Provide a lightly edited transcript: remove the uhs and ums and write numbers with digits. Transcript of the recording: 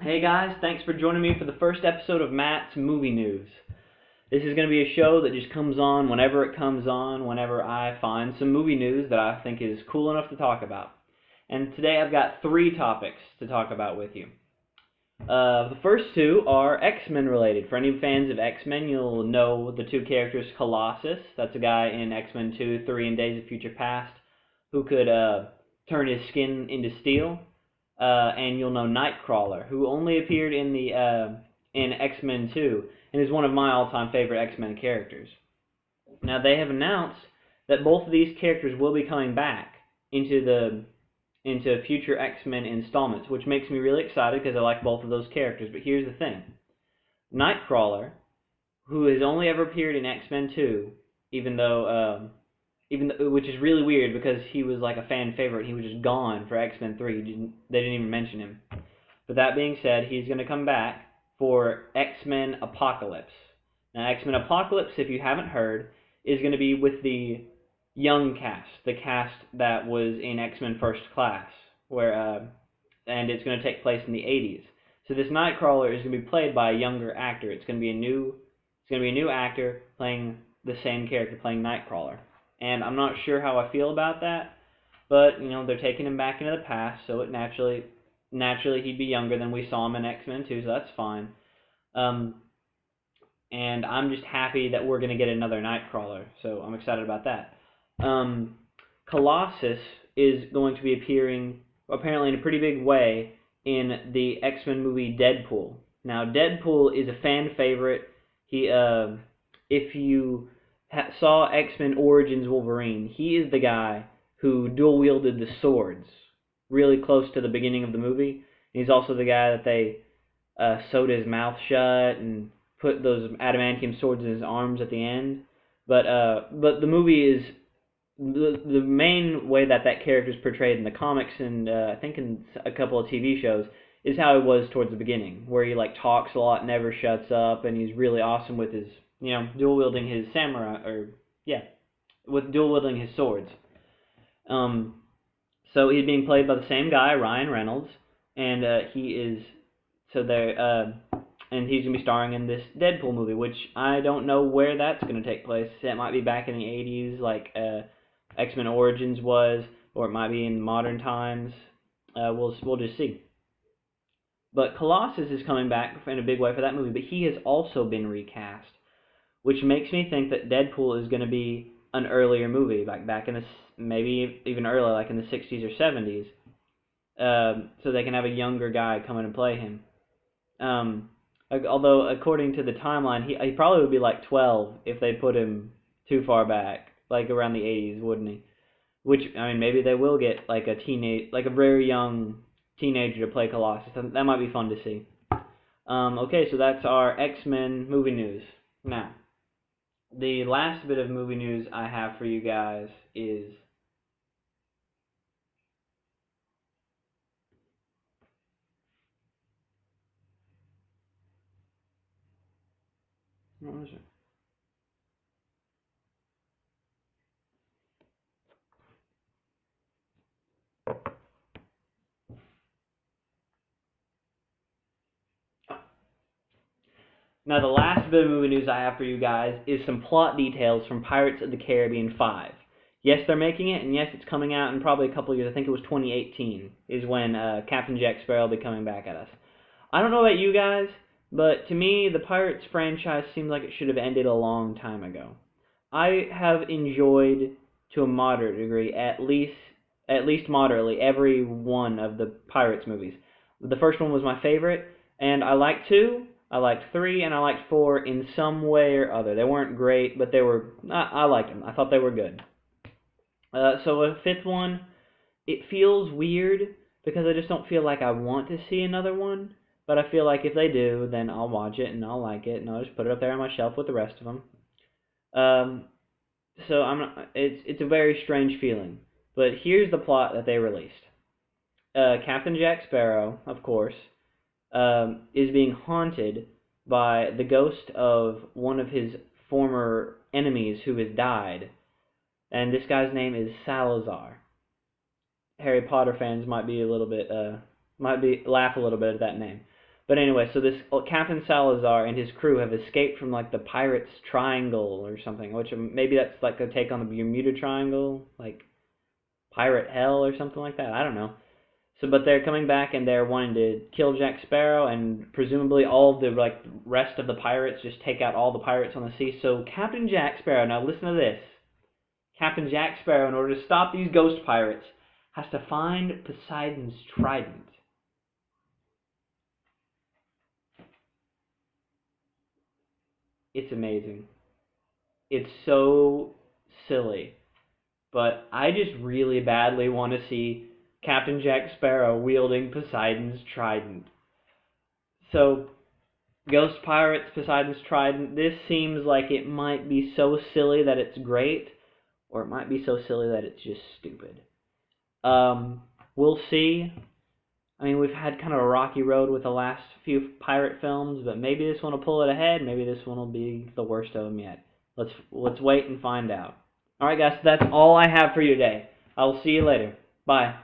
Hey guys, thanks for joining me for the first episode of Matt's Movie News. This is going to be a show that just comes on whenever it comes on, whenever I find some movie news that I think is cool enough to talk about. And today I've got 3 topics to talk about with you. The first 2 are X-Men related. For any fans of X-Men, you'll know the 2 characters Colossus, that's a guy in X-Men 2, 3, and Days of Future Past, who could turn his skin into steel. And you'll know Nightcrawler, who only appeared in X-Men 2 and is one of my all-time favorite X-Men characters. Now they have announced that both of these characters will be coming back into future X-Men installments, which makes me really excited because I like both of those characters. But here's the thing: Nightcrawler, who has only ever appeared in X-Men 2, which is really weird because he was like a fan favorite. He was just gone for X-Men 3. They didn't even mention him. But that being said, he's going to come back for X-Men Apocalypse. Now, X-Men Apocalypse, if you haven't heard, is going to be with the young cast, the cast that was in X-Men First Class, and it's going to take place in the 80s. So this Nightcrawler is going to be played by a younger actor. It's going to be a new actor playing the same character, playing Nightcrawler. And I'm not sure how I feel about that, but they're taking him back into the past, so it naturally he'd be younger than we saw him in X-Men 2, so that's fine. And I'm just happy that we're going to get another Nightcrawler, so I'm excited about that. Colossus is going to be appearing, apparently in a pretty big way, in the X-Men movie Deadpool. Now, Deadpool is a fan favorite. If you saw X-Men Origins Wolverine, he is the guy who dual-wielded the swords really close to the beginning of the movie. And he's also the guy that they sewed his mouth shut and put those adamantium swords in his arms at the end. But the movie is the main way that character is portrayed in the comics and I think in a couple of TV shows is how he was towards the beginning, where he talks a lot, never shuts up, and he's really awesome with his dual-wielding his dual-wielding his swords. So he's being played by the same guy, Ryan Reynolds, and he's going to be starring in this Deadpool movie, which I don't know where that's going to take place. It might be back in the 80s, like X-Men Origins was, or it might be in modern times. We'll just see. But Colossus is coming back in a big way for that movie, but he has also been recast, which makes me think that Deadpool is going to be an earlier movie, like back in maybe even earlier, like in the 60s or 70s, so they can have a younger guy come in and play him. Although, according to the timeline, he probably would be like 12 if they put him too far back, like around the 80s, wouldn't he? Which, I mean, maybe they will get like a very young teenager to play Colossus. That might be fun to see. Okay, so that's our X-Men movie news. Now, the last bit of movie news I have for you guys is what was it? Now, the last bit of movie news I have for you guys is some plot details from Pirates of the Caribbean 5. Yes, they're making it, and yes, it's coming out in probably a couple of years. I think it was 2018 is when Captain Jack Sparrow will be coming back at us. I don't know about you guys, but to me, the Pirates franchise seems like it should have ended a long time ago. I have enjoyed, to a moderate degree, at least moderately, every one of the Pirates movies. The first one was my favorite, and I liked 2. I liked 3, and I liked 4 in some way or other. They weren't great, but I liked them. I thought they were good. So a 5th one, it feels weird because I just don't feel like I want to see another one. But I feel like if they do, then I'll watch it and I'll like it, and I'll just put it up there on my shelf with the rest of them. So it's a very strange feeling. But here's the plot that they released. Captain Jack Sparrow, of course, is being haunted by the ghost of one of his former enemies who has died. And this guy's name is Salazar. Harry Potter fans might laugh a little bit at that name. But anyway, so this Captain Salazar and his crew have escaped from like the Pirates Triangle or something, which maybe that's like a take on the Bermuda Triangle, like Pirate Hell or something like that. I don't know. So, but they're coming back and they're wanting to kill Jack Sparrow, and presumably all of the like rest of the pirates, just take out all the pirates on the sea. So Captain Jack Sparrow, now listen to this. Captain Jack Sparrow, in order to stop these ghost pirates, has to find Poseidon's trident. It's amazing. It's so silly. But I just really badly want to see Captain Jack Sparrow wielding Poseidon's trident. So, Ghost Pirates, Poseidon's trident, this seems like it might be so silly that it's great, or it might be so silly that it's just stupid. We'll see. I mean, we've had kind of a rocky road with the last few pirate films, but maybe this one will pull it ahead. Maybe this one will be the worst of them yet. Let's wait and find out. All right, guys, so that's all I have for you today. I will see you later. Bye.